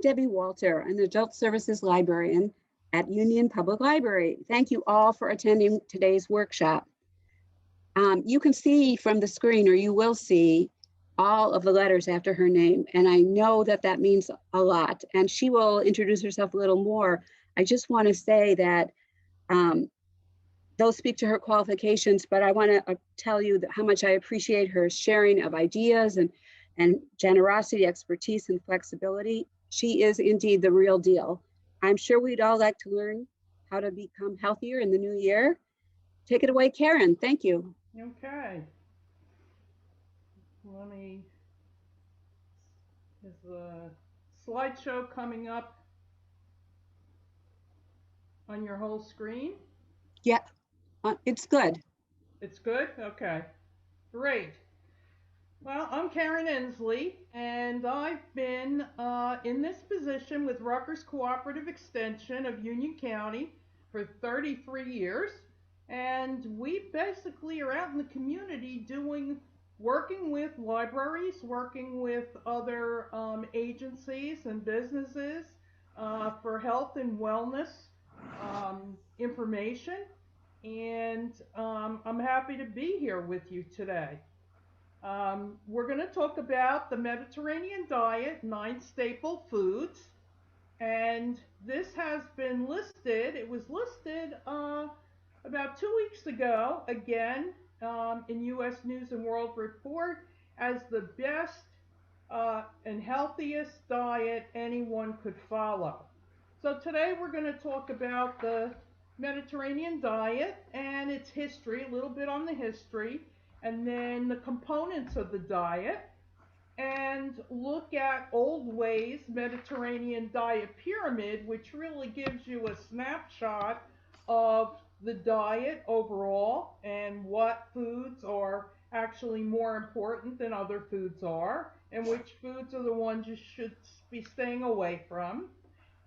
Debbie Walter, an Adult Services Librarian at Union Public Library. Thank you all for attending today's workshop. You can see from the screen, or you will see, all of the letters after her name, and I know that that means a lot, and she will introduce herself a little more. I just want to say that those speak to her qualifications, but I want to tell you how much I appreciate her sharing of ideas and generosity, expertise, and flexibility. She is indeed the real deal. I'm sure we'd all like to learn how to become healthier in the new year. Take it away, Karen. Thank you. Okay. Is the slideshow coming up on your whole screen? Yeah, it's good. It's good? Okay. Great. Well, I'm Karen Ensle, and I've been in this position with Rutgers Cooperative Extension of Union County for 33 years. And we basically are out in the community working with libraries, working with other agencies and businesses for health and wellness information. And I'm happy to be here with you today. We're going to talk about the Mediterranean diet, 9 staple foods. And this has been listed, it was listed about 2 weeks ago, again, in U.S. News and World Report, as the best and healthiest diet anyone could follow. So today we're going to talk about the Mediterranean diet and its history, a little bit on the history, and then the components of the diet, and look at Old Ways Mediterranean Diet Pyramid, which really gives you a snapshot of the diet overall and what foods are actually more important than other foods are, and which foods are the ones you should be staying away from.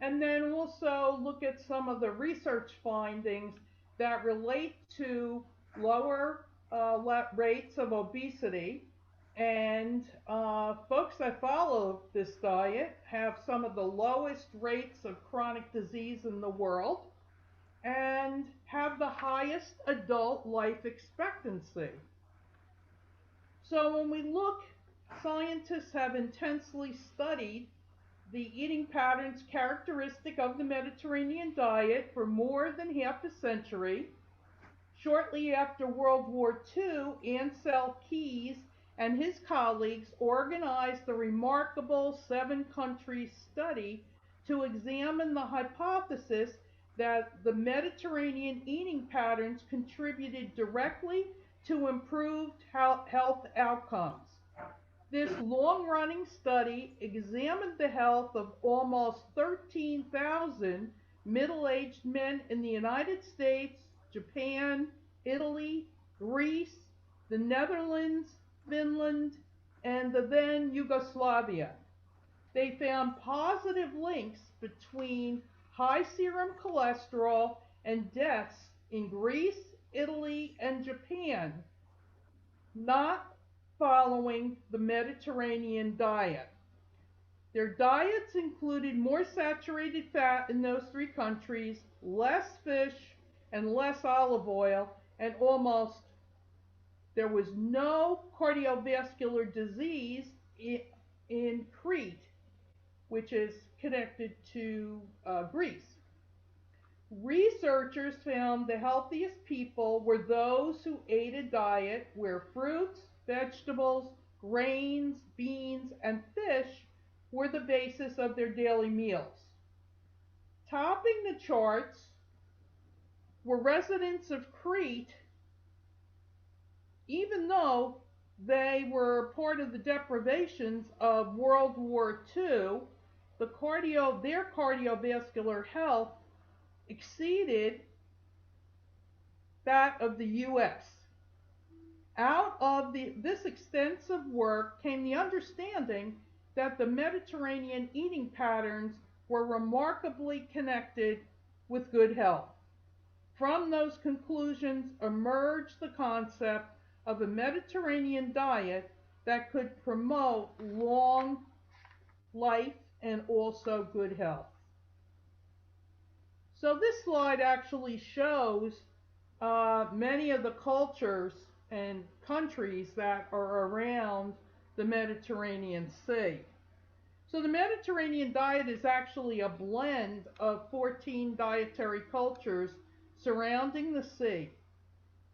And then also look at some of the research findings that relate to lower rates of obesity. And folks that follow this diet have some of the lowest rates of chronic disease in the world and have the highest adult life expectancy. So when we look, scientists have intensely studied the eating patterns characteristic of the Mediterranean diet for more than half a century. Shortly after World War II, Ensle and his colleagues organized a remarkable 7-country study to examine the hypothesis that the Mediterranean eating patterns contributed directly to improved health outcomes. This long-running study examined the health of almost 13,000 middle-aged men in the United States, Japan, Italy, Greece, the Netherlands, Finland, and the then Yugoslavia. They found positive links between high serum cholesterol and deaths in Greece, Italy, and Japan, not following the Mediterranean diet. Their diets included more saturated fat in those 3 countries, less fish, and less olive oil, and there was no cardiovascular disease in Crete, which is connected to Greece. Researchers found the healthiest people were those who ate a diet where fruits, vegetables, grains, beans, and fish were the basis of their daily meals. Topping the charts were residents of Crete, even though they were part of the deprivations of World War II, their cardiovascular health exceeded that of the U.S. Out of this extensive work came the understanding that the Mediterranean eating patterns were remarkably connected with good health. From those conclusions emerged the concept of a Mediterranean diet that could promote long life and also good health. So this slide actually shows many of the cultures and countries that are around the Mediterranean Sea. So the Mediterranean diet is actually a blend of 14 dietary cultures surrounding the sea.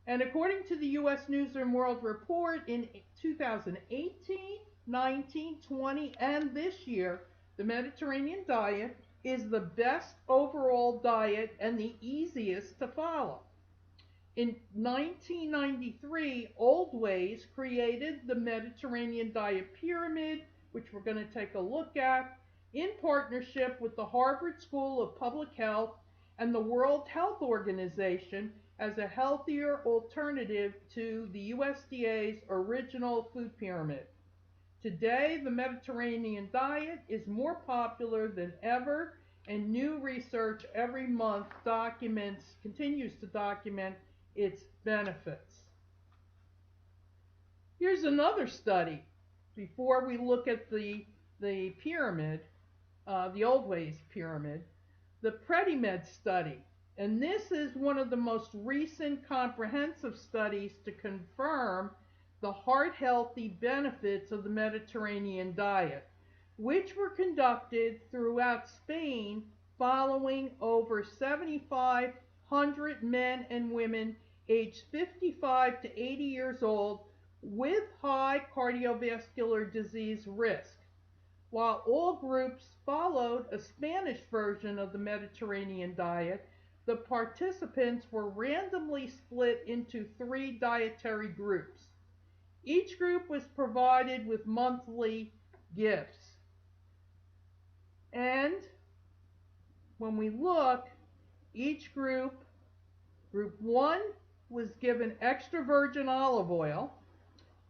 And according to the U.S. News and World Report in 2018, 19, 20, and this year, the Mediterranean diet is the best overall diet and the easiest to follow. In 1993, Old Ways created the Mediterranean Diet Pyramid, which we're going to take a look at, in partnership with the Harvard School of Public Health and the World Health Organization as a healthier alternative to the USDA's original food pyramid. Today, the Mediterranean diet is more popular than ever, and new research every month continues to document its benefits. Here's another study. Before we look at the pyramid, the Old Ways pyramid, the PREDIMED study. And this is one of the most recent comprehensive studies to confirm the heart-healthy benefits of the Mediterranean diet, which were conducted throughout Spain following over 7,500 men and women aged 55 to 80 years old with high cardiovascular disease risk. While all groups followed a Spanish version of the Mediterranean diet, the participants were randomly split into 3 dietary groups. Each group was provided with monthly gifts. And when we look, each group 1 was given extra virgin olive oil,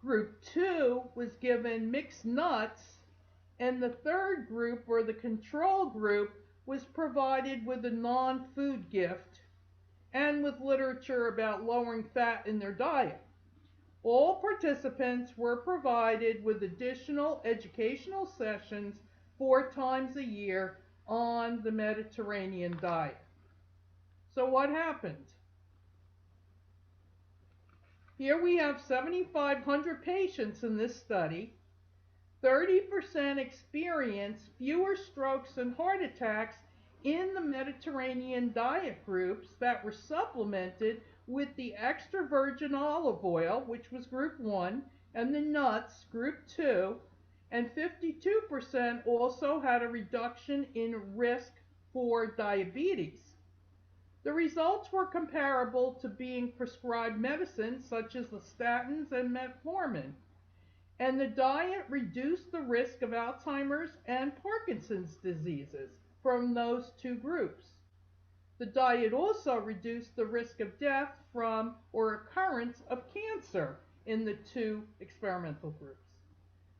group 2 was given mixed nuts, and the third group, or the control group, was provided with a non-food gift and with literature about lowering fat in their diet. All participants were provided with additional educational sessions 4 times a year on the Mediterranean diet. So what happened? Here we have 7,500 patients in this study. 30% experienced fewer strokes and heart attacks in the Mediterranean diet groups that were supplemented with the extra virgin olive oil, which was group 1, and the nuts, group 2, and 52% also had a reduction in risk for diabetes. The results were comparable to being prescribed medicines such as the statins and metformin. And the diet reduced the risk of Alzheimer's and Parkinson's diseases from those 2 groups. The diet also reduced the risk of death from or occurrence of cancer in the 2 experimental groups.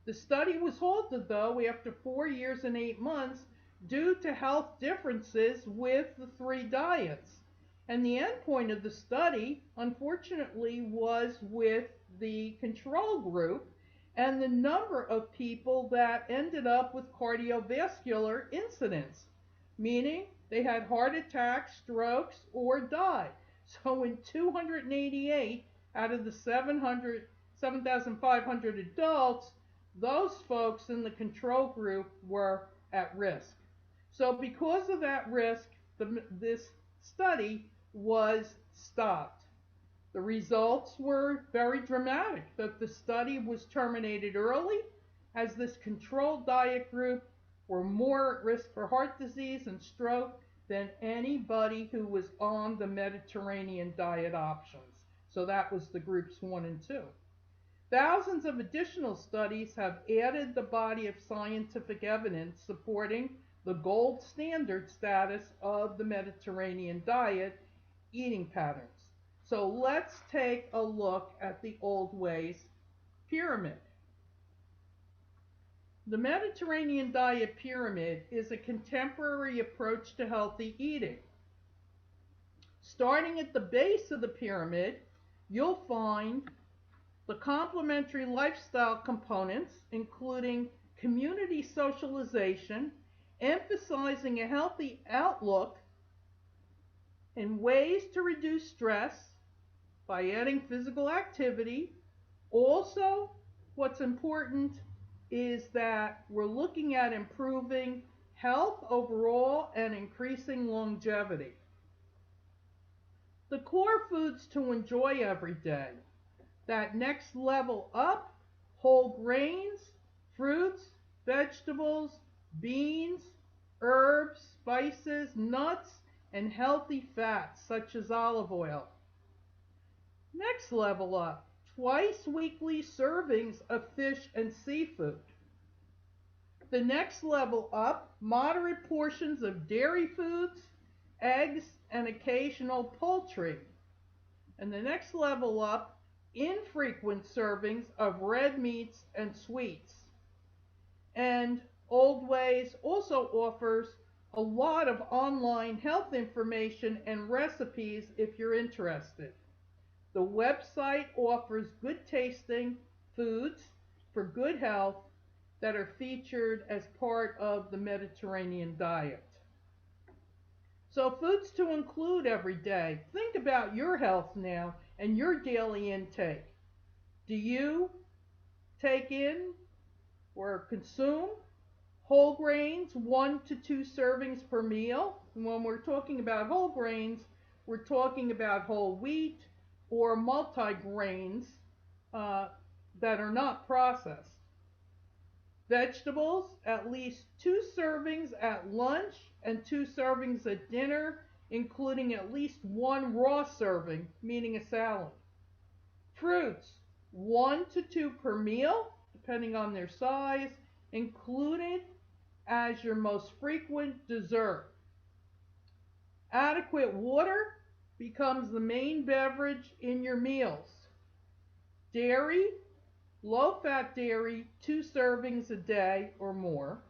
The study was halted, though, after 4 years and 8 months due to health differences with the 3 diets. And the endpoint of the study, unfortunately, was with the control group and the number of people that ended up with cardiovascular incidents, meaning they had heart attacks, strokes, or died. So in 288 out of the 7,500 adults, those folks in the control group were at risk. So because of that risk, this study was stopped. The results were very dramatic, that the study was terminated early as this controlled diet group were more at risk for heart disease and stroke than anybody who was on the Mediterranean diet options. So that was the groups 1 and 2. Thousands of additional studies have added the body of scientific evidence supporting the gold standard status of the Mediterranean diet eating patterns. So let's take a look at the Old Ways pyramid. The Mediterranean diet pyramid is a contemporary approach to healthy eating. Starting at the base of the pyramid, you'll find the complementary lifestyle components, including community socialization emphasizing a healthy outlook and ways to reduce stress by adding physical activity. Also, what's important is that we're looking at improving health overall and increasing longevity. The core foods to enjoy every day. That next level up, whole grains, fruits, vegetables, beans, herbs, spices, nuts, and healthy fats such as olive oil. Next level up, twice weekly servings of fish and seafood. The next level up, moderate portions of dairy foods, eggs, and occasional poultry. And the next level up, infrequent servings of red meats and sweets. And Old Ways also offers a lot of online health information and recipes if you're interested. The website offers good tasting foods for good health that are featured as part of the Mediterranean diet. So, foods to include every day. Think about your health now and your daily intake. Do you take in or consume whole grains, 1 to 2 servings per meal? And when we're talking about whole grains, we're talking about whole wheat or multigrains uh, that are not processed. Vegetables, at least 2 servings at lunch and 2 servings at dinner, including at least 1 raw serving, meaning a salad. Fruits, 1 to 2 per meal, depending on their size, included as your most frequent dessert. Adequate water becomes the main beverage in your meals. Dairy, low-fat dairy, 2 servings a day or more.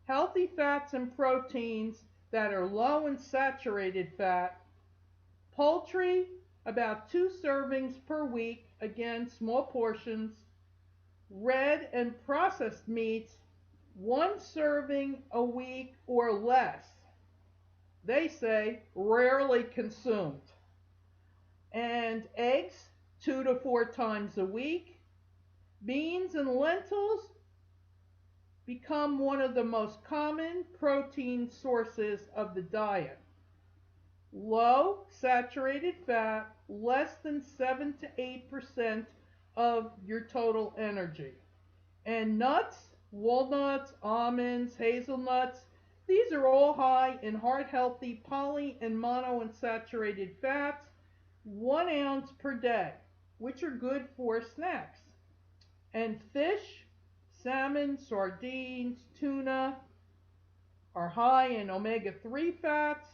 Healthy fats and proteins that are low in saturated fat. Poultry, about 2 servings per week, again, small portions. Red and processed meats, 1 serving a week or less. They say rarely consumed. And eggs, 2 to 4 times a week. Beans and lentils become one of the most common protein sources of the diet. Low saturated fat, less than 7 to 8% of your total energy. And nuts, walnuts, almonds, hazelnuts, these are all high in heart healthy poly and monounsaturated fats, 1 ounce per day, which are good for snacks. And fish, salmon, sardines, tuna are high in omega-3 fats.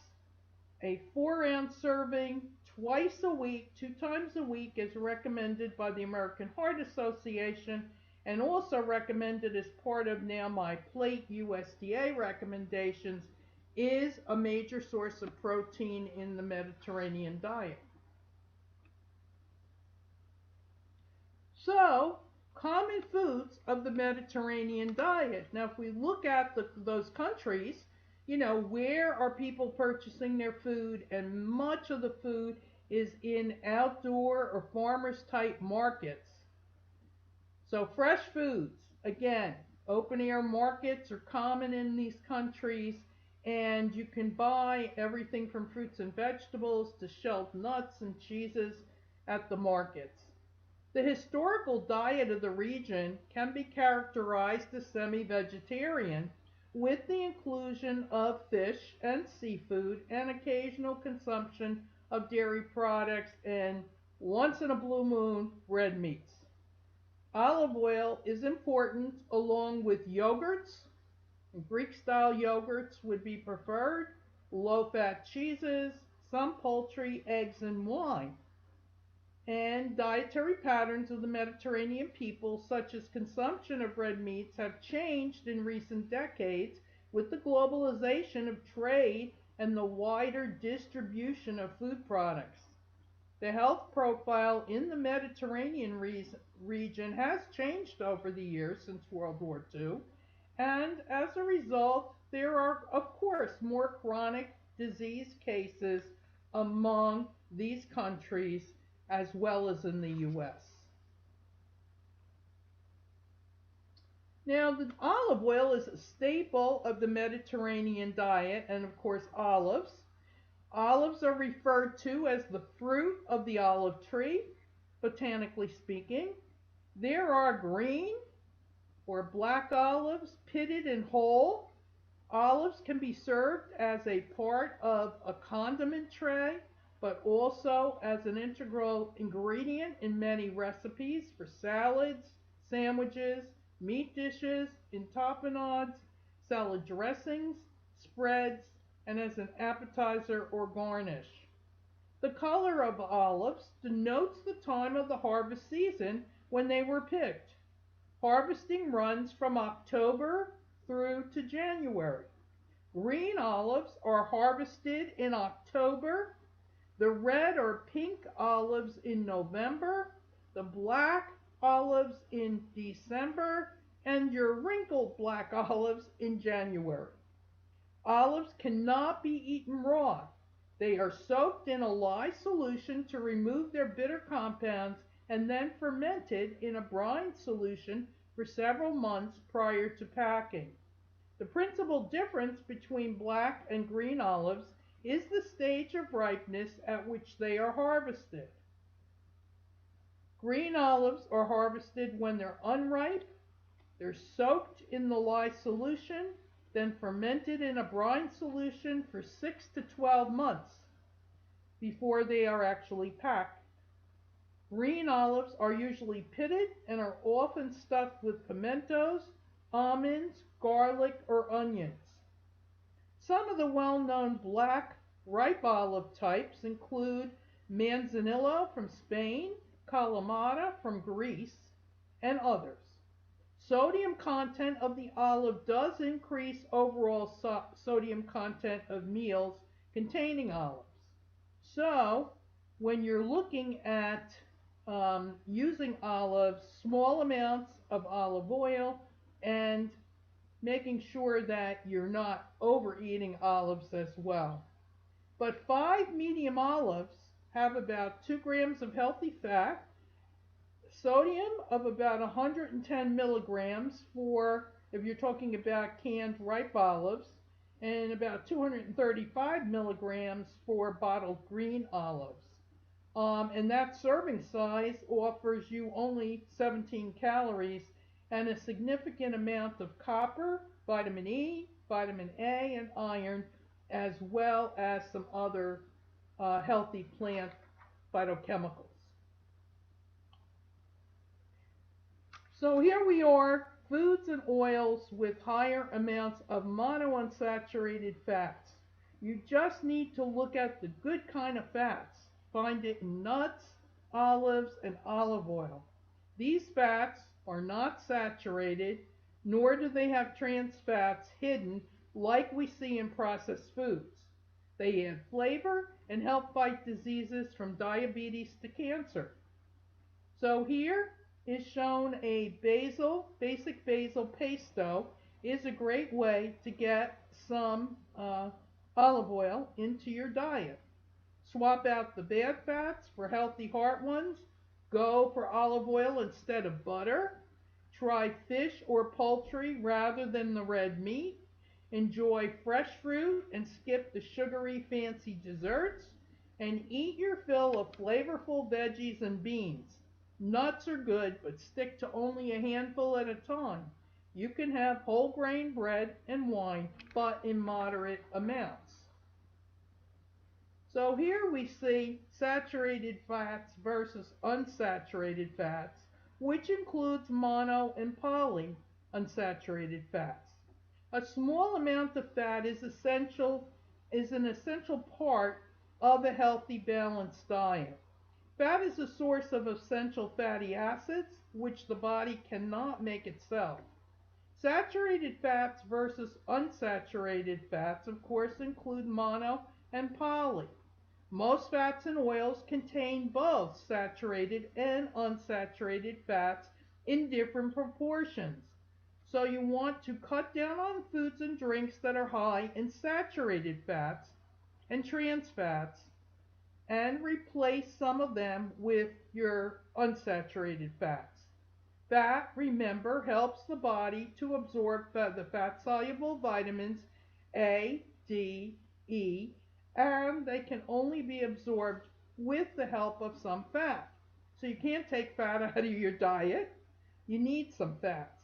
A 4 ounce serving twice a week, 2 times a week, is recommended by the American Heart Association and also recommended as part of Now My Plate USDA recommendations, is a major source of protein in the Mediterranean diet. So, common foods of the Mediterranean diet. Now, if we look at those countries, where are people purchasing their food? And much of the food is in outdoor or farmers type markets. So, fresh foods, again, open air markets are common in these countries, and you can buy everything from fruits and vegetables to shelled nuts and cheeses at the markets. The historical diet of the region can be characterized as semi-vegetarian, with the inclusion of fish and seafood and occasional consumption of dairy products and, once in a blue moon, red meats. Olive oil is important along with yogurts. Greek-style yogurts would be preferred, low-fat cheeses, some poultry, eggs, and wine. And dietary patterns of the Mediterranean people, such as consumption of red meats, have changed in recent decades with the globalization of trade and the wider distribution of food products. The health profile in the Mediterranean region has changed over the years since World War II, And as a result, there are, of course, more chronic disease cases among these countries as well as in the US. Now, the olive oil is a staple of the Mediterranean diet, and of course, olives. Olives are referred to as the fruit of the olive tree, botanically speaking. There are green or black olives, pitted and whole. Olives can be served as a part of a condiment tray, but also as an integral ingredient in many recipes for salads, sandwiches, meat dishes, in tapenades, salad dressings, spreads, and as an appetizer or garnish. The color of olives denotes the time of the harvest season when they were picked. Harvesting runs from October through to January. Green olives are harvested in October, the red or pink olives in November, the black olives in December, and your wrinkled black olives in January. Olives cannot be eaten raw. They are soaked in a lye solution to remove their bitter compounds and then fermented in a brine solution for several months prior to packing. The principal difference between black and green olives is the stage of ripeness at which they are harvested. Green olives are harvested when they're unripe. They're soaked in the lye solution, then fermented in a brine solution for 6 to 12 months before they are actually packed. Green olives are usually pitted and are often stuffed with pimentos, almonds, garlic, or onions. Some of the well-known black ripe olive types include Manzanillo from Spain, Kalamata from Greece, and others. Sodium content of the olive does increase overall sodium content of meals containing olives. So, when you're looking at using olives, small amounts of olive oil, and making sure that you're not overeating olives as well. But 5 medium olives have about 2 grams of healthy fat, sodium of about 110 milligrams for if you're talking about canned ripe olives, and about 235 milligrams for bottled green olives. And that serving size offers you only 17 calories and a significant amount of copper, vitamin E, vitamin A, and iron, as well as some other healthy plant phytochemicals. So here we are, foods and oils with higher amounts of monounsaturated fats. You just need to look at the good kind of fats. Find it in nuts, olives, and olive oil. These fats are not saturated, nor do they have trans fats hidden like we see in processed foods. They add flavor and help fight diseases from diabetes to cancer. So here is shown a basic basil pesto is a great way to get some olive oil into your diet. Swap out the bad fats for healthy heart ones. Go for olive oil instead of butter. Try fish or poultry rather than the red meat. Enjoy fresh fruit and skip the sugary fancy desserts. And eat your fill of flavorful veggies and beans. Nuts are good, but stick to only a handful at a time. You can have whole grain bread and wine, but in moderate amounts. So here we see saturated fats versus unsaturated fats, which includes mono and poly unsaturated fats. A small amount of fat is an essential part of a healthy balanced diet. Fat is a source of essential fatty acids, which the body cannot make itself. Saturated fats versus unsaturated fats, of course, include mono and poly. Most fats and oils contain both saturated and unsaturated fats in different proportions. So you want to cut down on foods and drinks that are high in saturated fats and trans fats and replace some of them with your unsaturated fats. Fat, remember, helps the body to absorb the fat soluble vitamins A, D, E, and they can only be absorbed with the help of some fat. So you can't take fat out of your diet. You need some fats.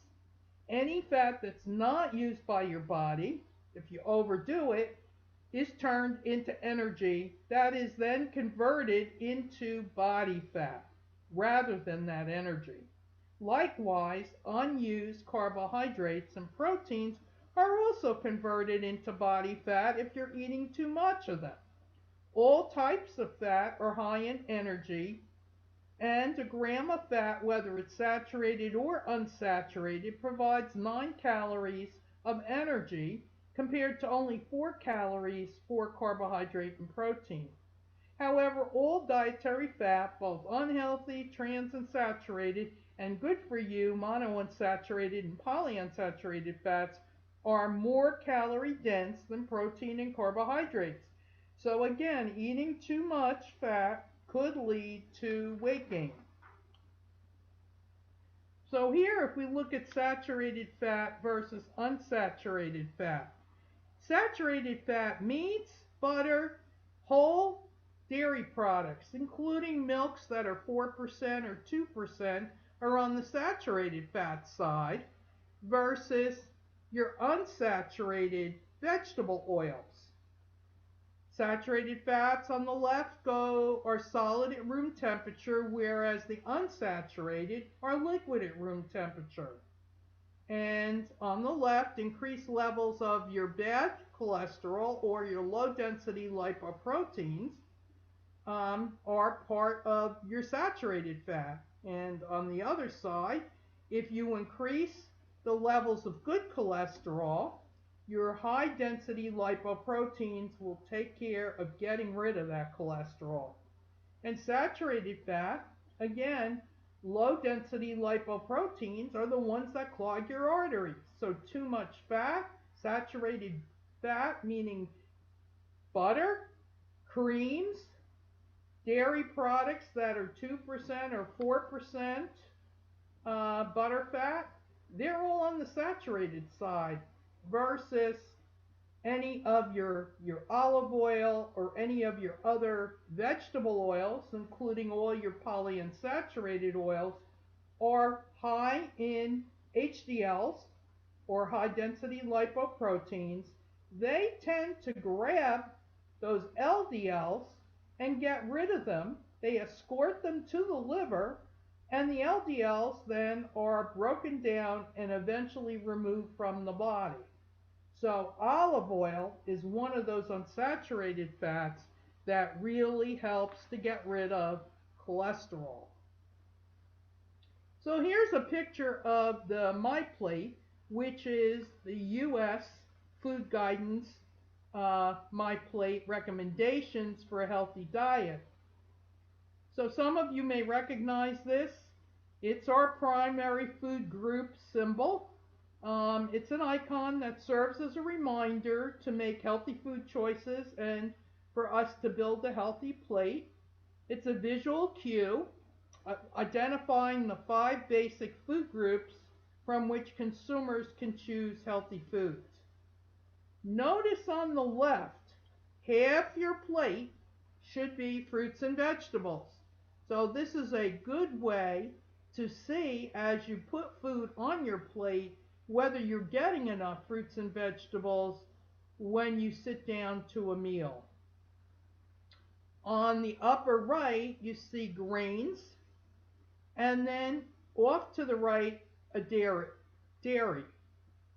Any fat that's not used by your body, if you overdo it, is turned into energy that is then converted into body fat rather than that energy. Likewise, unused carbohydrates and proteins are also converted into body fat if you're eating too much of them. All types of fat are high in energy, and a gram of fat, whether it's saturated or unsaturated, provides 9 calories of energy compared to only 4 calories for carbohydrate and protein. However, all dietary fat, both unhealthy, trans and saturated, and good for you, monounsaturated and polyunsaturated fats, are more calorie dense than protein and carbohydrates. So again, eating too much fat could lead to weight gain. So here, if we look at saturated fat versus unsaturated fat, saturated fat, meats, butter, whole dairy products, including milks that are 4% or 2%, are on the saturated fat side versus your unsaturated vegetable oils. Saturated fats on the left are solid at room temperature, whereas the unsaturated are liquid at room temperature. And on the left, increased levels of your bad cholesterol or your low density lipoproteins are part of your saturated fat. And on the other side, if you increase the levels of good cholesterol, your high density lipoproteins will take care of getting rid of that cholesterol. And saturated fat, again, low density lipoproteins are the ones that clog your arteries. So too much fat, saturated fat, meaning butter, creams, dairy products that are 2% or 4% butter fat, they're all on the saturated side versus any of your olive oil or any of your other vegetable oils, including all your polyunsaturated oils, are high in HDLs or high density lipoproteins. They tend to grab those LDLs and get rid of them. They escort them to the liver, and the LDLs then are broken down and eventually removed from the body. So olive oil is one of those unsaturated fats that really helps to get rid of cholesterol. So here's a picture of the My Plate, which is the U.S. Food Guidance My Plate recommendations for a healthy diet. So some of you may recognize this. It's our primary food group symbol. It's an icon that serves as a reminder to make healthy food choices and for us to build a healthy plate. It's a visual cue identifying the 5 basic food groups from which consumers can choose healthy foods. Notice on the left, half your plate should be fruits and vegetables. So this is a good way to see as you put food on your plate whether you're getting enough fruits and vegetables when you sit down to a meal. On the upper right, you see grains, and then off to the right, a dairy.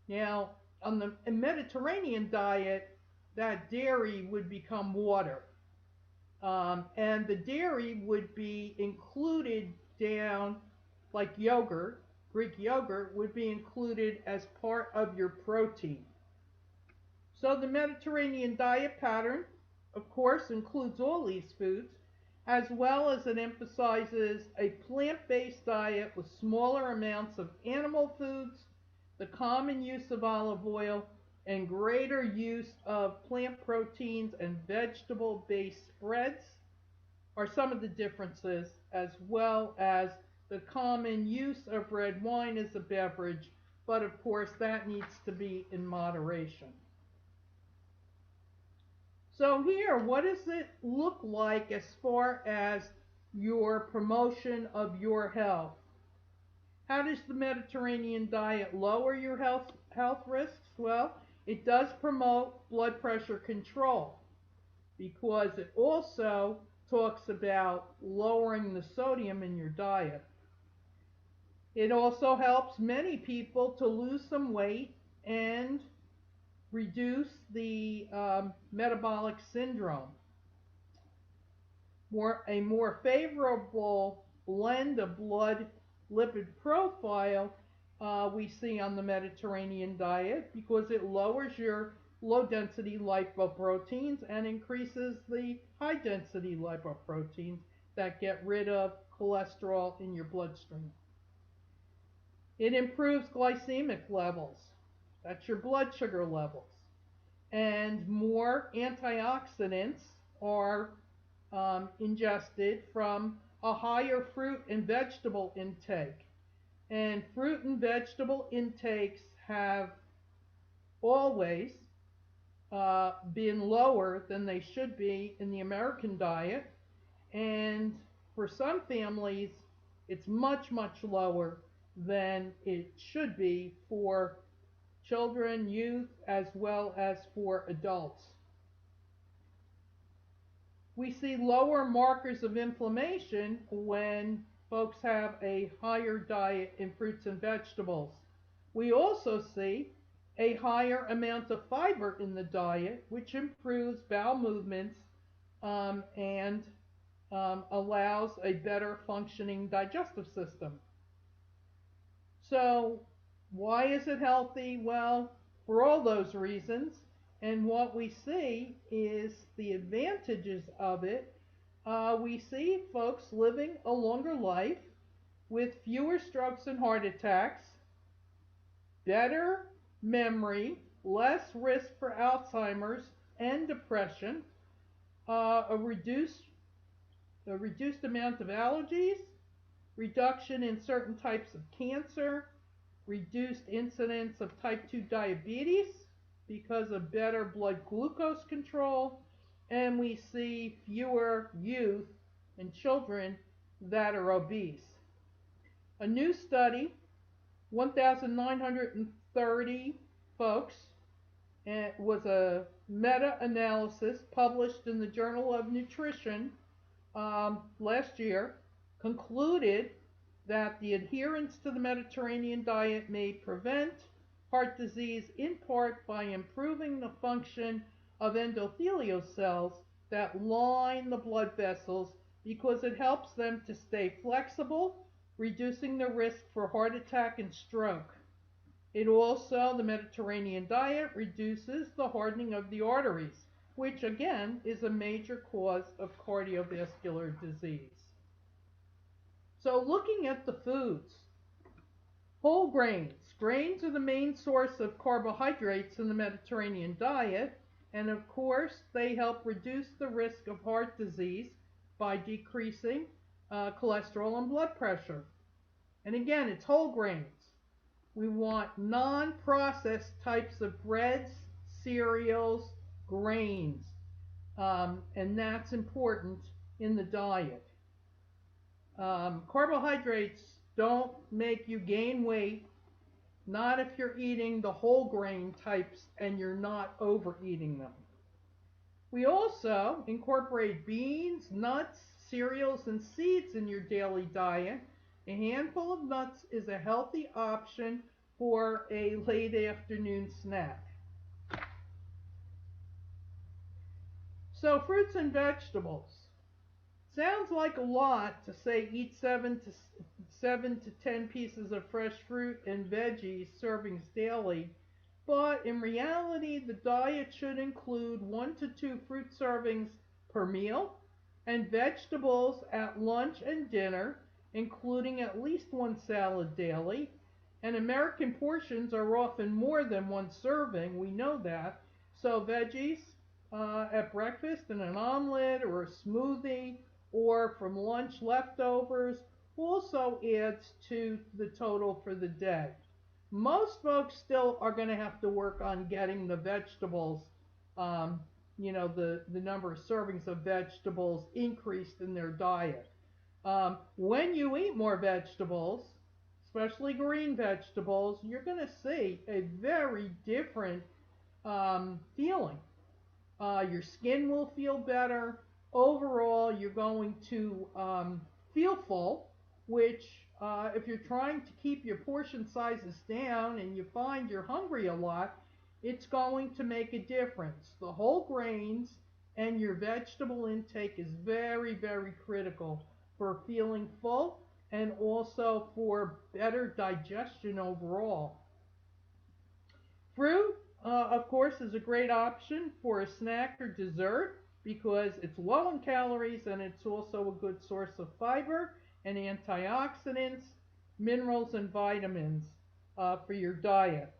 Now, on the Mediterranean diet, that dairy would become water. And the dairy would be included down like yogurt, Greek yogurt would be included as part of your protein. So the Mediterranean diet pattern, of course, includes all these foods, as well as it emphasizes a plant-based diet with smaller amounts of animal foods, the common use of olive oil, and greater use of plant proteins and vegetable-based spreads are some of the differences, as well as the common use of red wine as a beverage, but of course that needs to be in moderation. So here, what does it look like as far as your promotion of your health? How does the Mediterranean diet lower your health risks? Well, it does promote blood pressure control because it also talks about lowering the sodium in your diet. It also helps many people to lose some weight and reduce the metabolic syndrome. A more favorable blend of blood lipid profile we see on the Mediterranean diet because it lowers your low density lipoproteins and increases the high density lipoproteins that get rid of cholesterol in your bloodstream. It improves glycemic levels, that's your blood sugar levels, and more antioxidants are ingested from a higher fruit and vegetable intake. And fruit and vegetable intakes have always been lower than they should be in the American diet. And for some families, it's much, much lower than it should be for children, youth, as well as for adults. We see lower markers of inflammation when folks have a higher diet in fruits and vegetables. We also see a higher amount of fiber in the diet, which improves bowel movements and allows a better functioning digestive system. So, why is it healthy? Well, for all those reasons. And what we see is the advantages of it. We see folks living a longer life with fewer strokes and heart attacks, better memory, less risk for Alzheimer's and depression, a reduced amount of allergies, reduction in certain types of cancer, reduced incidence of type 2 diabetes because of better blood glucose control, and we see fewer youth and children that are obese. A new study, 1,930 folks, and it was a meta-analysis published in the Journal of Nutrition last year, concluded that the adherence to the Mediterranean diet may prevent heart disease in part by improving the function of endothelial cells that line the blood vessels because it helps them to stay flexible, reducing the risk for heart attack and stroke. It also, the Mediterranean diet, reduces the hardening of the arteries, which again is a major cause of cardiovascular disease. So looking at the foods, whole grains. Grains are the main source of carbohydrates in the Mediterranean diet, and of course they help reduce the risk of heart disease by decreasing cholesterol and blood pressure. And again, it's whole grains. We want non-processed types of breads, cereals, grains, and that's important in the diet. Carbohydrates don't make you gain weight, not if you're eating the whole grain types and you're not overeating them. We also incorporate beans, nuts, cereals, and seeds in your daily diet. A handful of nuts is a healthy option for a late afternoon snack. So fruits and vegetables. Sounds like a lot to say eat 7 to 10 pieces of fresh fruit and veggies servings daily, but in reality the diet should include 1 to 2 fruit servings per meal and vegetables at lunch and dinner, including at least 1 salad daily, And American portions are often more than one serving. We know that. So veggies at breakfast in an omelet or a smoothie or from lunch leftovers also adds to the total for the day. Most folks still are going to have to work on getting the vegetables, um, the number of servings of vegetables increased in their diet. When you eat more vegetables, especially green vegetables, you're going to see a very different feeling. Your skin will feel better. Overall, you're going to feel full, which, if you're trying to keep your portion sizes down and you find you're hungry a lot, it's going to make a difference. The whole grains and your vegetable intake is very, very critical for feeling full and also for better digestion overall. Fruit, of course, is a great option for a snack or dessert because it's low in calories and it's also a good source of fiber and antioxidants, minerals, and vitamins for your diet.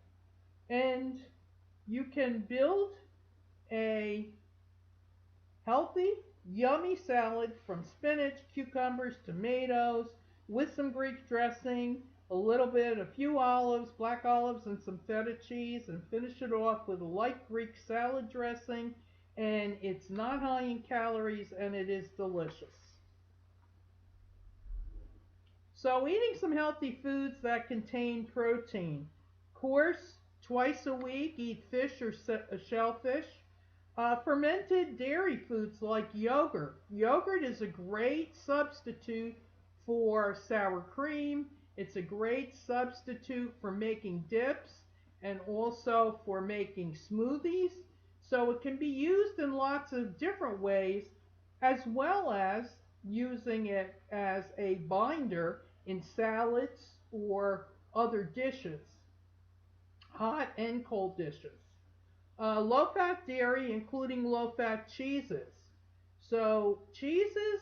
And you can build a healthy, yummy salad from spinach, cucumbers, tomatoes, with some Greek dressing, a few olives, black olives, and some feta cheese, and finish it off with a light Greek salad dressing. And it's not high in calories and it is delicious. So, eating some healthy foods that contain protein. Of course, twice a week, eat fish or shellfish. Fermented dairy foods like yogurt. Yogurt is a great substitute for sour cream. It's a great substitute for making dips and also for making smoothies. So it can be used in lots of different ways, as well as using it as a binder in salads or other dishes, hot and cold dishes. Low-fat dairy, including low-fat cheeses. So cheeses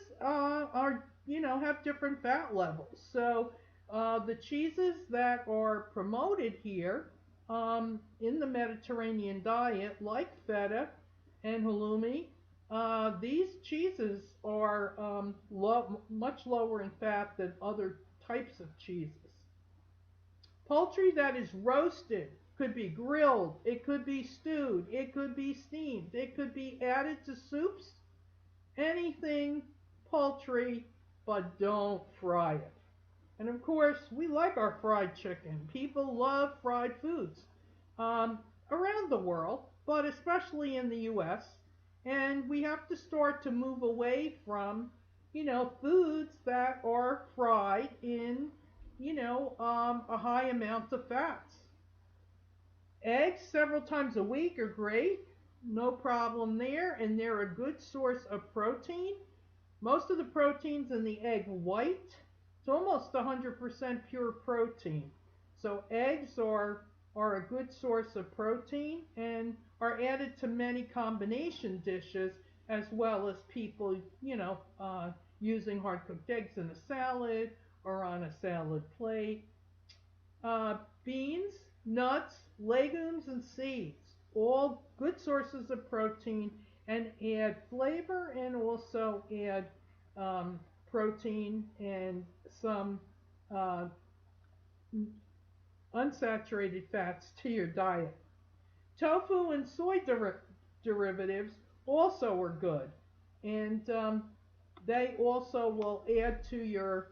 have different fat levels. So the cheeses that are promoted here in the Mediterranean diet, like feta and halloumi, these cheeses are much lower in fat than other types of cheeses. Poultry that is roasted could be grilled, it could be stewed, it could be steamed, it could be added to soups, anything poultry, but don't fry it. And of course, we like our fried chicken. People love fried foods around the world, but especially in the US. And we have to start to move away from, foods that are fried in, a high amount of fats. Eggs several times a week are great, no problem there, and they're a good source of protein. Most of the protein's in the egg white. It's almost 100% pure protein. So eggs are a good source of protein and are added to many combination dishes, as well as people, using hard cooked eggs in a salad or on a salad plate. Beans, nuts, legumes, and seeds, all good sources of protein and add flavor and also add protein and some uh, unsaturated fats to your diet. Tofu and soy derivatives also are good, and they also will add to your,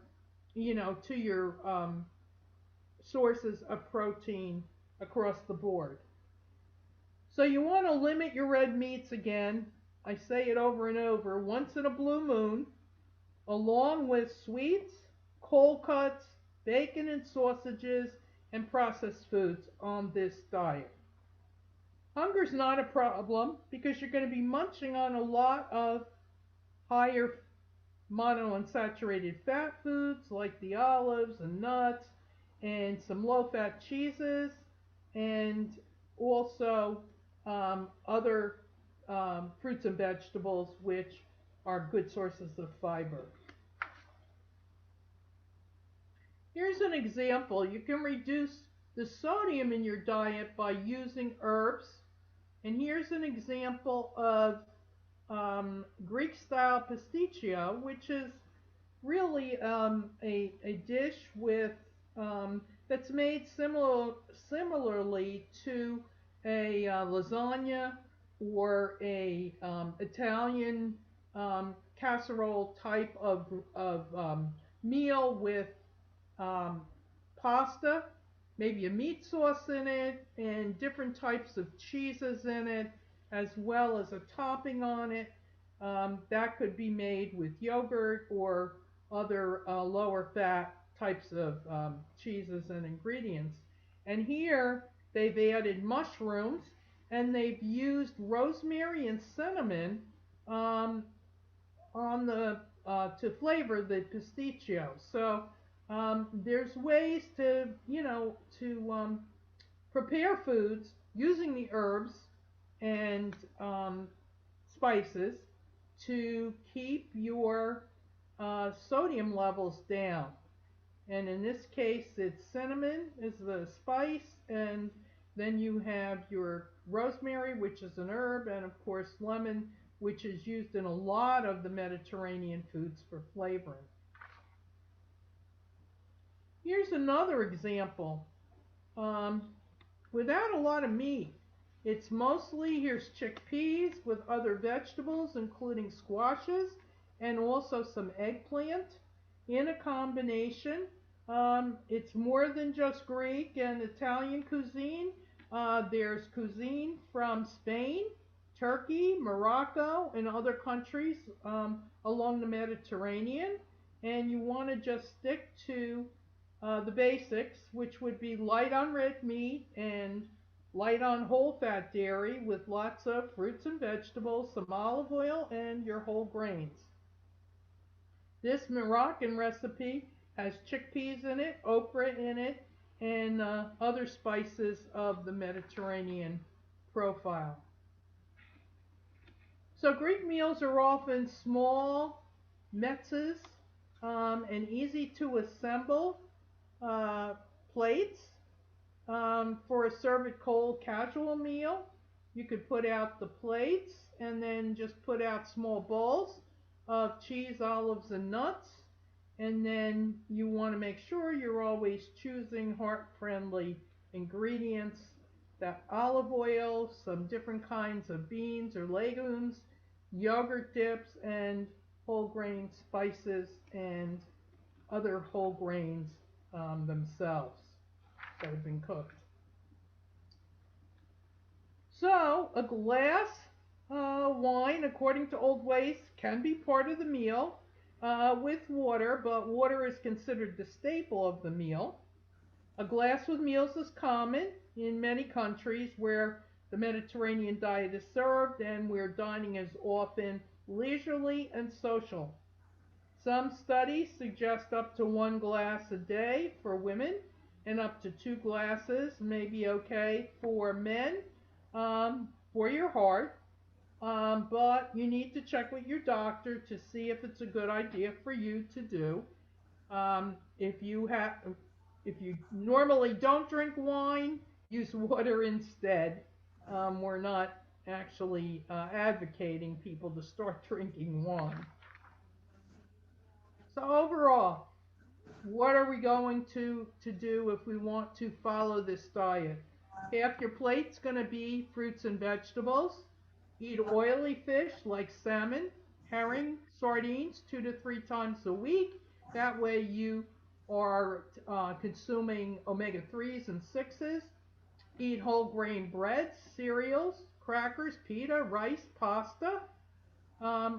sources of protein across the board. So you want to limit your red meats again. I say it over and over, once in a blue moon, along with sweets, cold cuts, bacon and sausages, and processed foods on this diet. Hunger's not a problem because you're going to be munching on a lot of higher monounsaturated fat foods like the olives and nuts and some low-fat cheeses and also other fruits and vegetables which are good sources of fiber. Here's an example. You can reduce the sodium in your diet by using herbs. And here's an example of Greek style pasticcio, which is really a dish with that's made similarly to a lasagna or a Italian casserole type of meal with um, pasta, maybe a meat sauce in it, and different types of cheeses in it, as well as a topping on it. That could be made with yogurt or other lower fat types of cheeses and ingredients. And here they've added mushrooms and they've used rosemary and cinnamon um, on the to flavor the pasticcio. So there's ways to prepare foods using the herbs and spices to keep your sodium levels down. And in this case, it's cinnamon is the spice, and then you have your rosemary, which is an herb, and of course lemon, which is used in a lot of the Mediterranean foods for flavoring. Here's another example. Um, Without a lot of meat. It's mostly, here's chickpeas with other vegetables, including squashes and also some eggplant in a combination. It's more than just Greek and Italian cuisine. There's cuisine from Spain, Turkey, Morocco, and other countries along the Mediterranean. And you want to just stick to the basics, which would be light on red meat and light on whole fat dairy with lots of fruits and vegetables, some olive oil, and your whole grains. This Moroccan recipe has chickpeas in it, okra in it, and other spices of the Mediterranean profile. So Greek meals are often small metzes and easy to assemble uh, plates for a serve it cold casual meal. You could put out the plates and then just put out small bowls of cheese, olives, and nuts. And then you want to make sure you're always choosing heart friendly ingredients, that olive oil, some different kinds of beans or legumes, yogurt dips, and whole grain spices and other whole grains themselves that have been cooked. So, a glass wine, according to old ways, can be part of the meal with water, but water is considered the staple of the meal. A glass with meals is common in many countries where the Mediterranean diet is served and where dining is often leisurely and social. Some studies suggest up to 1 glass a day for women and up to 2 glasses may be okay for men for your heart. But you need to check with your doctor to see if it's a good idea for you to do. If you normally don't drink wine, use water instead. We're not actually advocating people to start drinking wine. So overall, what are we going to do if we want to follow this diet? Half your plate's going to be fruits and vegetables. Eat oily fish like salmon, herring, sardines 2 to 3 times a week. That way you are consuming omega 3s and 6s. Eat whole grain breads, cereals, crackers, pita, rice, pasta.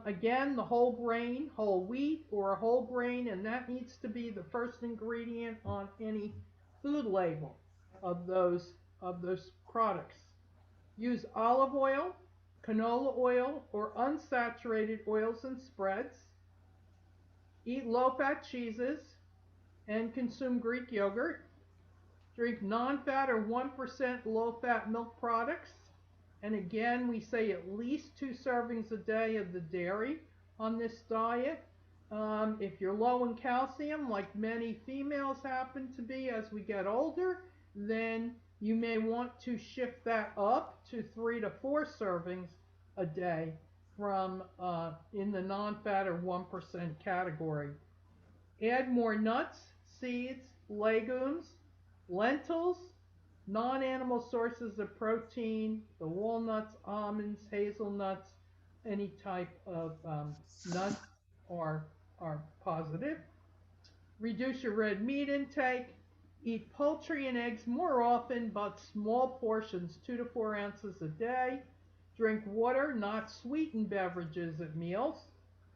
Again, the whole grain, whole wheat, or a whole grain, and that needs to be the first ingredient on any food label of those products. Use olive oil, canola oil, or unsaturated oils and spreads. Eat low-fat cheeses and consume Greek yogurt. Drink non-fat or 1% low-fat milk products. And again, we say at least 2 servings a day of the dairy on this diet. If you're low in calcium, like many females happen to be as we get older, then you may want to shift that up to 3 to 4 servings a day from in the non-fat or 1% category. Add more nuts, seeds, legumes, lentils, non-animal sources of protein, the walnuts, almonds, hazelnuts, any type of nuts are, are positive. Reduce your red meat intake. Eat poultry and eggs more often, but small portions, 2 to 4 ounces a day. Drink water, not sweetened beverages at meals.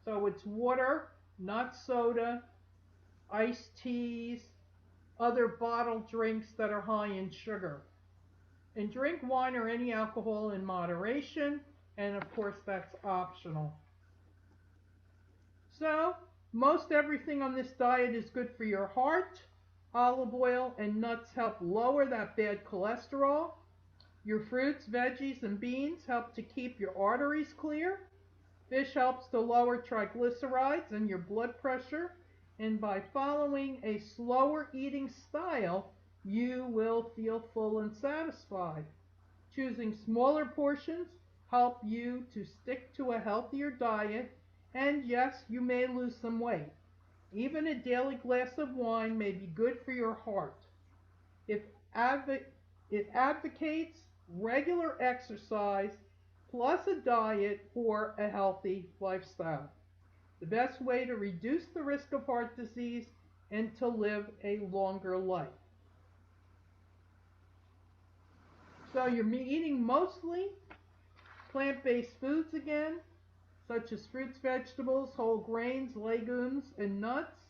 So it's water, not soda, iced teas, other bottled drinks that are high in sugar. And drink wine or any alcohol in moderation, and of course that's optional. So, most everything on this diet is good for your heart. Olive oil and nuts help lower that bad cholesterol. Your fruits, veggies, and beans help to keep your arteries clear. Fish helps to lower triglycerides and your blood pressure. And by following a slower eating style, you will feel full and satisfied. Choosing smaller portions help you to stick to a healthier diet, and yes, you may lose some weight. Even a daily glass of wine may be good for your heart. It, advo- it advocates regular exercise plus a diet for a healthy lifestyle. The best way to reduce the risk of heart disease and to live a longer life. So you're eating mostly plant-based foods again, such as fruits, vegetables, whole grains, legumes, and nuts.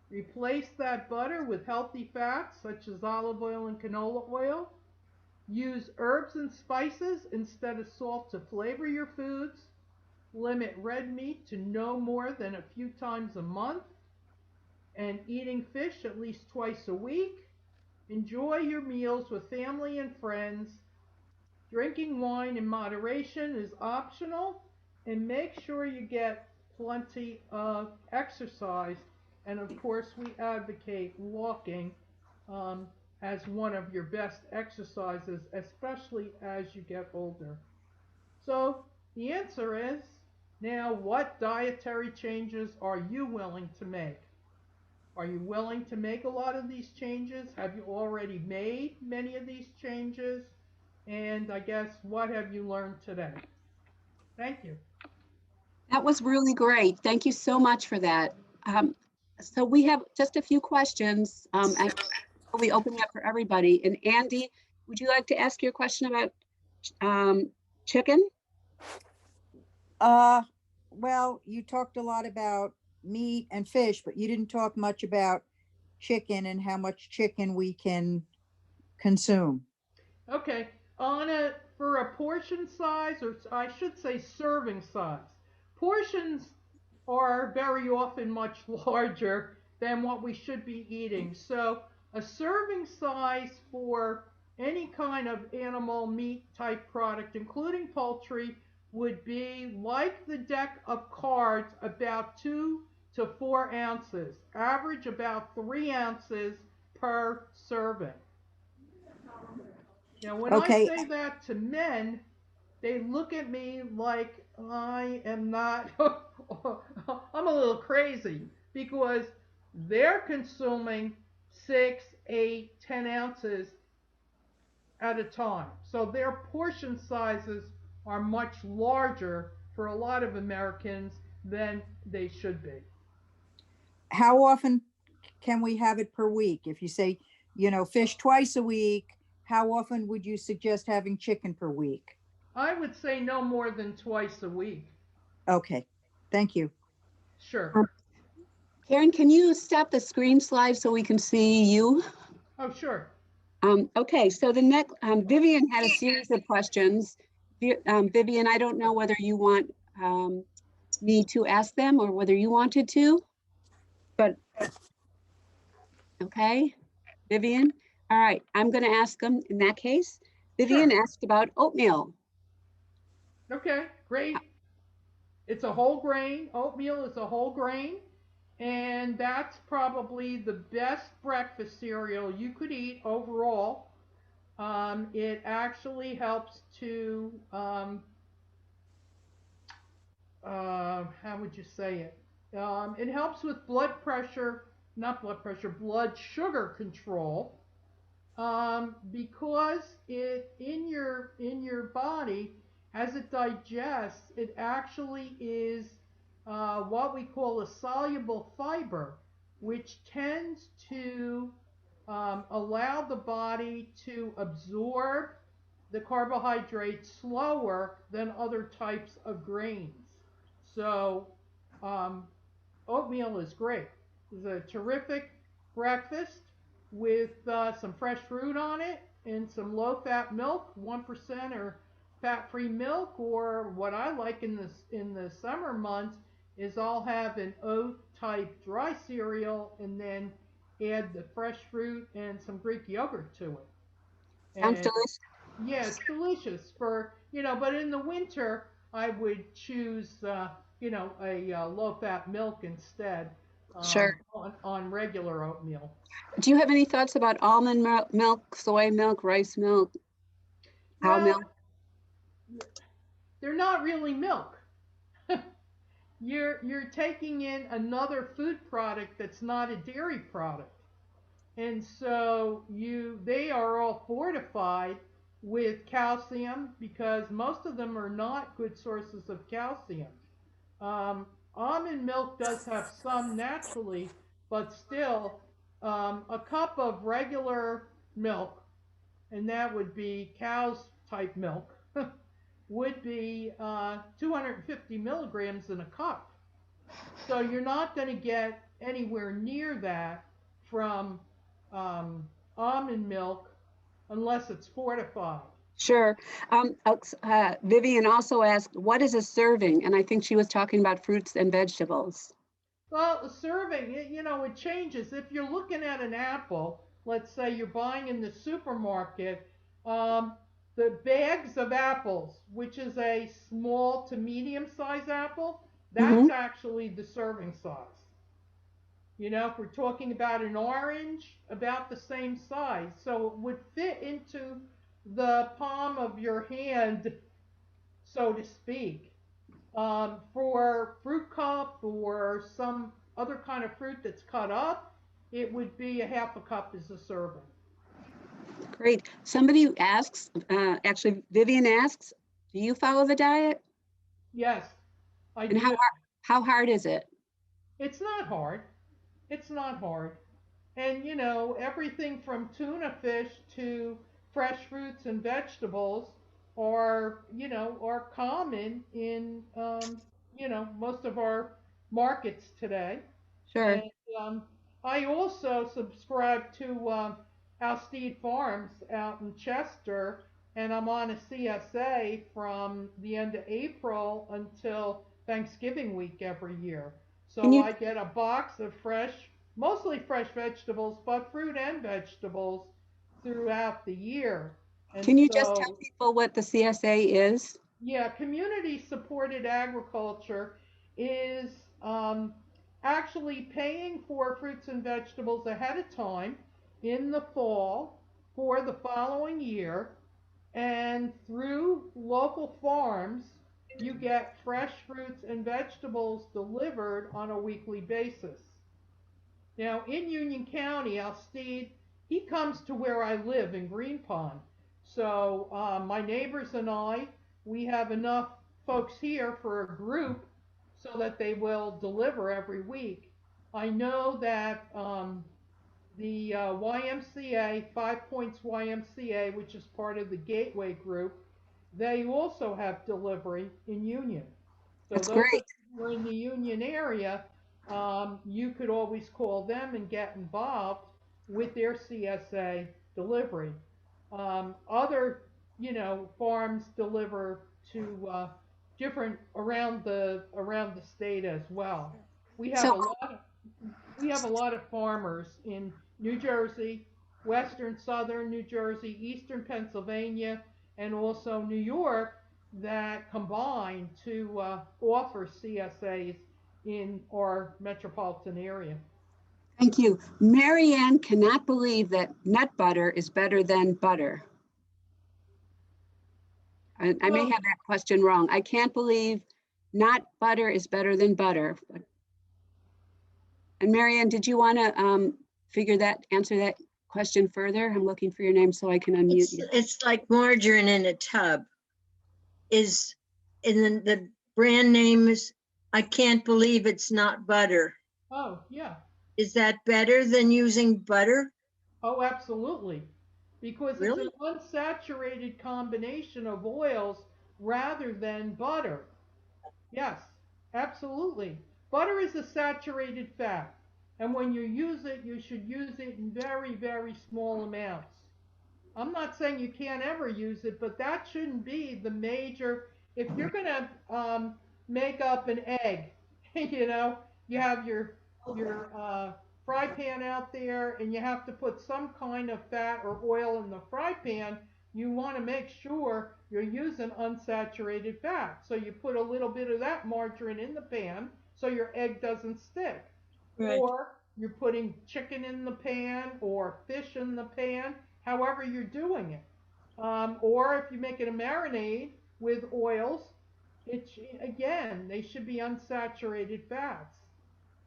Replace that butter with healthy fats, such as olive oil and canola oil. Use herbs and spices instead of salt to flavor your foods. Limit red meat to no more than a few times a month. And eating fish at least twice a week. Enjoy your meals with family and friends. Drinking wine in moderation is optional, and make sure you get plenty of exercise. And of course, we advocate walking um, as one of your best exercises, especially as you get older. So the answer is, now what dietary changes are you willing to make? Are you willing to make a lot of these changes? Have you already made many of these changes? And I guess, what have you learned today? Thank you. That was really great. Thank you so much for that. Um, so we have just a few questions and we open it up for everybody. And Andy, would you like to ask your question about um, chicken? Uh, well, you talked a lot about meat and fish, but you didn't talk much about chicken and how much chicken we can consume. Okay, on a for a portion size, or I should say serving size. Portions are very often much larger than what we should be eating. So a serving size for any kind of animal meat type product, including poultry, would be like the deck of cards, about 2 to 4 ounces. Average about 3 ounces per serving. Now, when I Okay, say that to men, they look at me like I am not, I'm a little crazy because they're consuming 6, 8, 10 ounces at a time. So their portion sizes are much larger for a lot of Americans than they should be. how often can we have it per week? If you say, fish twice a week, how often would you suggest having chicken per week? I would say no more than twice a week. Okay, thank you. Sure. Um, Karen, can you stop the screen slide so we can see you? Oh, sure. Okay, so the next, Vivian had a series of questions. Vivian, I don't know whether you want me to ask them or whether you wanted to, but okay, Vivian. All right, I'm going to ask them in that case. Vivian Sure. asked about oatmeal. Okay, great. It's a whole grain. Oatmeal is a whole grain. and that's probably the best breakfast cereal you could eat overall. It actually helps to, how would you say it? It helps with blood pressure, not blood pressure, blood sugar control, because it in your body, as it digests, it actually is what we call a soluble fiber, which tends to allow the body to absorb the carbohydrates slower than other types of grains. So, um, oatmeal is great. It's a terrific breakfast with some fresh fruit on it and some low-fat milk, 1% or fat-free milk. Or what I like in the summer months is I'll have an oat-type dry cereal and then add the fresh fruit and some Greek yogurt to it. Sounds And delicious. yeah, it's delicious but in the winter, I would choose, a low-fat milk instead, Sure. on regular oatmeal. Do you have any thoughts about almond milk, soy milk, rice milk, cow milk? Well, they're not really milk. You're taking in another food product that's not a dairy product. And so they are all fortified with calcium because most of them are not good sources of calcium. Um, Almond milk does have some naturally, but still, a cup of regular milk, and that would be cow's type milk, would be 250 milligrams in a cup. So you're not going to get anywhere near that from um, almond milk unless it's fortified. Sure. Vivian also asked, what is a serving? And I think she was talking about fruits and vegetables. Well, the serving, it changes. If you're looking at an apple, let's say you're buying in the supermarket, um, the bags of apples, which is a small to medium size apple, Hmm. that's actually the serving size. If we're talking about an orange, about the same size. So it would fit into the palm of your hand, so to speak. For fruit cup or some other kind of fruit that's cut up, it would be a half a cup as a serving. Great. Somebody asks, actually, Vivian asks, do you follow the diet? Yes, I And do. how hard is it? It's not hard. It's not hard. And everything from tuna fish to fresh fruits and vegetables are common in most of our markets today. Sure. And I also subscribe to Alsteed Farms out in Chester, and I'm on a CSA from the end of April until Thanksgiving week every year. Can So you I get a box of mostly fresh vegetables, but fruit and vegetables throughout the year. And can you just tell so, people what the CSA is? yeah, community supported agriculture is actually paying for fruits and vegetables ahead of time in the fall for the following year. And through local farms, you get fresh fruits and vegetables delivered on a weekly basis. Now, in Union County, Alsteed, he comes to where I live in Green Pond. So, my neighbors and we have enough folks here for a group so that they will deliver every week. I know that the YMCA, Five Points YMCA, which is part of the Gateway Group, they also have delivery in Union. So That's those of great. you who are in the Union area, you could always call them and get involved with their CSA delivery. Other, farms deliver to different around the state as well. We have So, a lot of we have a lot of farmers in New Jersey, western, southern New Jersey, eastern Pennsylvania, and also New York that combine to offer CSAs in our metropolitan area. Thank you. Marianne cannot believe that nut butter is better than butter. I may Well, have that question wrong. I can't believe not butter is better than butter. And Marianne, did you want to answer that question further? I'm looking for your name so I can unmute you. It's like margarine in a tub. Is in the brand name is, I can't believe it's not butter. oh, yeah. Is that better than using butter? Oh, absolutely. Because it's Really? an unsaturated combination of oils rather than butter. Yes, absolutely. Butter is a saturated fat. And when you use it, you should use it in very, very small amounts. I'm not saying you can't ever use it, but that shouldn't be the major. If you're going to make up an egg, you know, you have your fry pan out there, and you have to put some kind of fat or oil in the fry pan. You want to make sure you're using unsaturated fat. So you put a little bit of that margarine in the pan so your egg doesn't stick. Right. Or you're putting chicken in the pan or fish in the pan, however you're doing it. Or if you're making a marinade with oils, it's again, they should be unsaturated fats.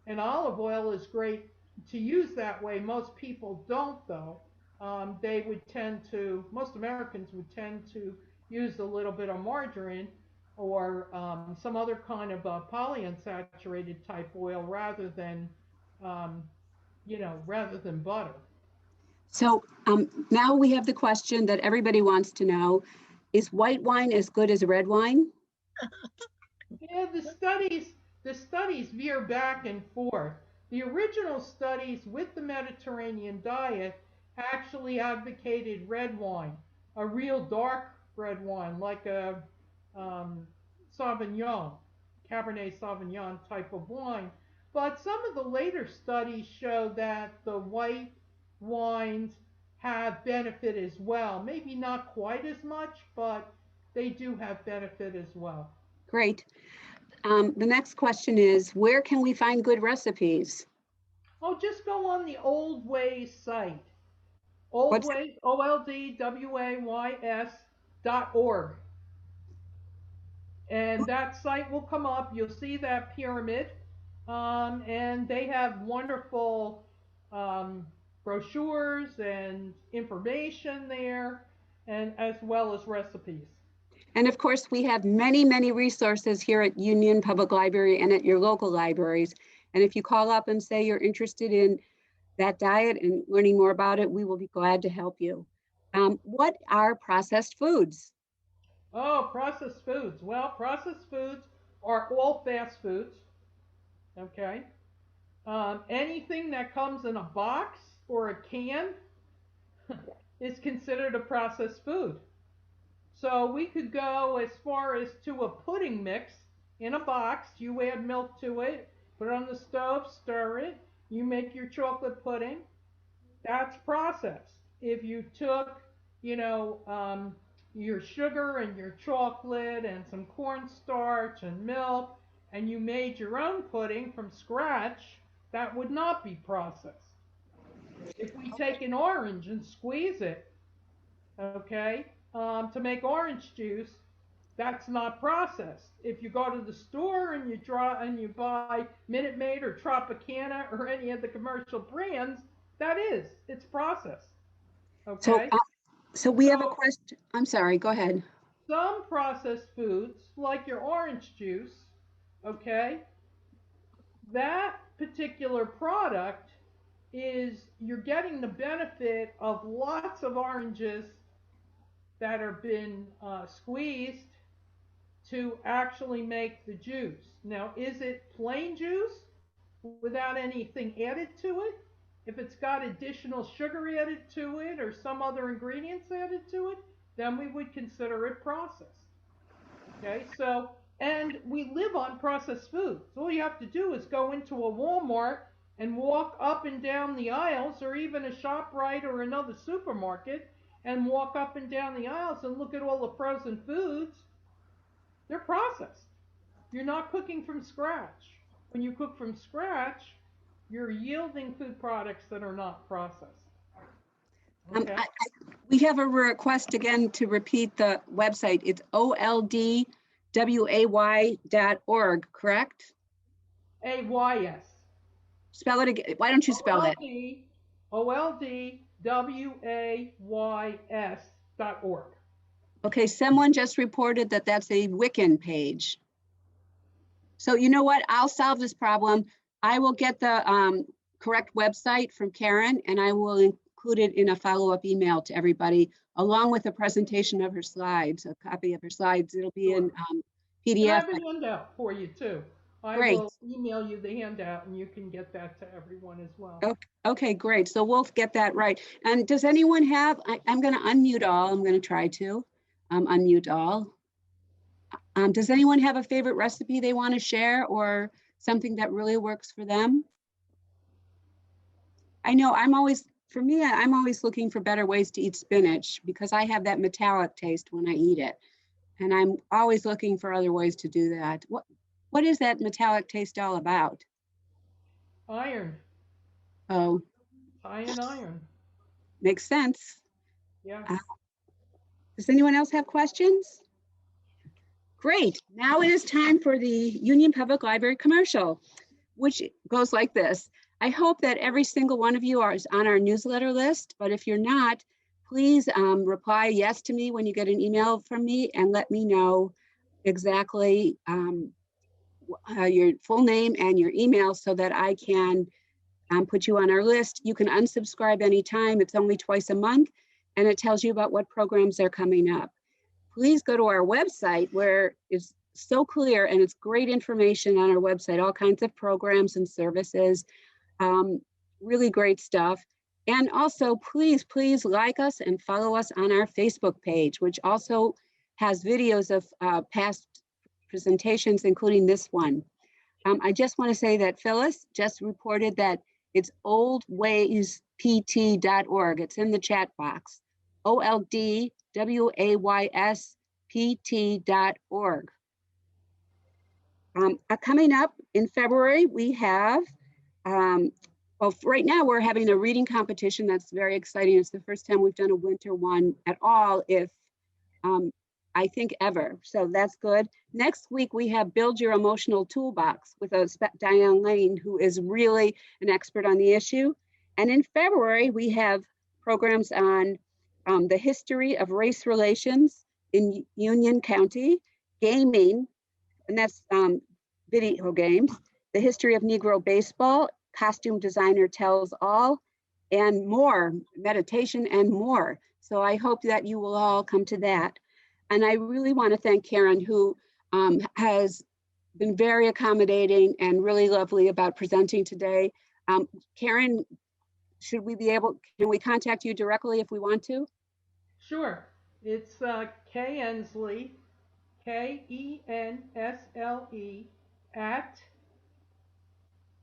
And olive oil is great to use that way. Most people don't, though. They would tend to, most Americans would tend to use a little bit of margarine or some other kind of polyunsaturated type oil um, rather than butter. So now we have the question that everybody wants to know. Is white wine as good as red wine? Yeah, the studies veer back and forth. The original studies with the Mediterranean diet actually advocated red wine, a real dark red wine, like a um, Sauvignon, Cabernet Sauvignon type of wine. But some of the later studies show that the white wines have benefit as well. Maybe not quite as much, but they do have benefit as well. Great. The next question is, where can we find good recipes? Oh, just go on the Old Ways site. What's Oldways, OLDWAYS.org. And that site will come up. You'll see that pyramid. And they have wonderful um, brochures and information there, and as well as recipes. And of course, we have many, many resources here at Union Public Library and at your local libraries. And if you call up and say you're interested in that diet and learning more about it, we will be glad to help you. What are processed foods? Oh, processed foods. Well, processed foods are all fast foods. Okay. Anything that comes in a box or a can is considered a processed food. So we could go as far as to a pudding mix in a box. You add milk to it, put it on the stove, stir it. You make your chocolate pudding. That's processed. If you took, you know, your sugar and your chocolate and some cornstarch and milk, and you made your own pudding from scratch, that would not be processed. If we take an orange and squeeze it, okay, to make orange juice, that's not processed. If you go to the store and you buy Minute Maid or Tropicana or any of the commercial brands, it's processed. So, Okay? so we have a So question. I'm sorry, go ahead. some processed foods, like your orange juice, okay, that particular product is you're getting the benefit of lots of oranges that have been squeezed to actually make the juice. Now, is it plain juice without anything added to it? If it's got additional sugar added to it or some other ingredients added to it, then we would consider it processed. Okay, so, and we live on processed foods. All you have to do is go into a Walmart and walk up and down the aisles, or even a ShopRite or another supermarket, and walk up and down the aisles and look at all the frozen foods. They're processed. You're not cooking from scratch. When you cook from scratch, you're yielding food products that are not processed. Okay? We have a request again to repeat the website. It's oldway.org, correct? AYS. Spell it again. Why don't you spell that? OLDWAYS.org. Okay, someone just reported that that's a Wiccan page. So you know what? I'll solve this problem. I will get the correct website from Karen, and I will include it in a follow-up email to everybody, along with a presentation of her slides, a copy of her slides. It'll be in And I PDF. have a handout for you too. I Great. will email you the handout and you can get that to everyone as well. Okay, great. So we'll get that right. And does anyone have, I'm going to unmute all. I'm going to try to unmute all. Does anyone have a favorite recipe they want to share or something that really works for them? I know I'm always looking for better ways to eat spinach because I have that metallic taste when I eat it. And I'm always looking for other ways to do that. What is that metallic taste all about? Iron. Oh, High in iron. makes sense. Yeah. Does anyone else have questions? Great. Now it is time for the Union Public Library commercial, which goes like this. I hope that every single one of you is on our newsletter list, but if you're not, please reply yes to me when you get an email from me and let me know exactly your full name and your email so that I can put you on our list. You can unsubscribe anytime. It's only twice a month, and it tells you about what programs are coming up. Please go to our website where it's so clear and it's great information on our website, all kinds of programs and services, really great stuff. And also, please like us and follow us on our Facebook page, which also has videos of past presentations, including this one. I just want to say that Phyllis just reported that it's oldwayspt.org. It's in the chat box. oldwayspt.org. Coming up in February, we have, well, right now we're having a reading competition that's very exciting. It's the first time we've done a winter one at all, if I think ever. So that's good. Next week, we have Build Your Emotional Toolbox with Diane Lane, who is really an expert on the issue. And in February, we have programs on the history of race relations in Union County, gaming, and that's video games, the history of Negro baseball, costume designer tells all, and more, meditation and more. So I hope that you will all come to that. And I really want to thank Karen, who has been very accommodating and really lovely about presenting today. Karen, can we contact you directly if we want to? Sure. It's K Ensle, KENSLE at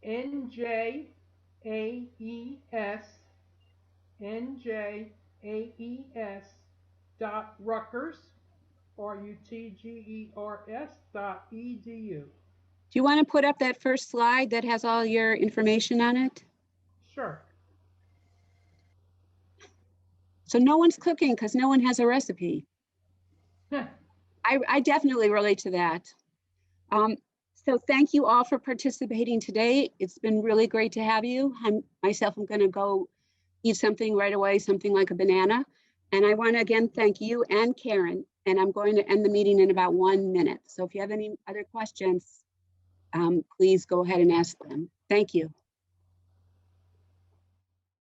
NJAES.Rutgers, RUTGERS.edu. Do you want to put up that first slide that has all your information on it? Sure. So no one's cooking because no one has a recipe. I definitely relate to that. So thank you all for participating today. It's been really great to have you. I'm going to go eat something right away, something like a banana. And I want to again thank you and Karen. And I'm going to end the meeting in about 1 minute. So if you have any other questions, please go ahead and ask them. Thank you.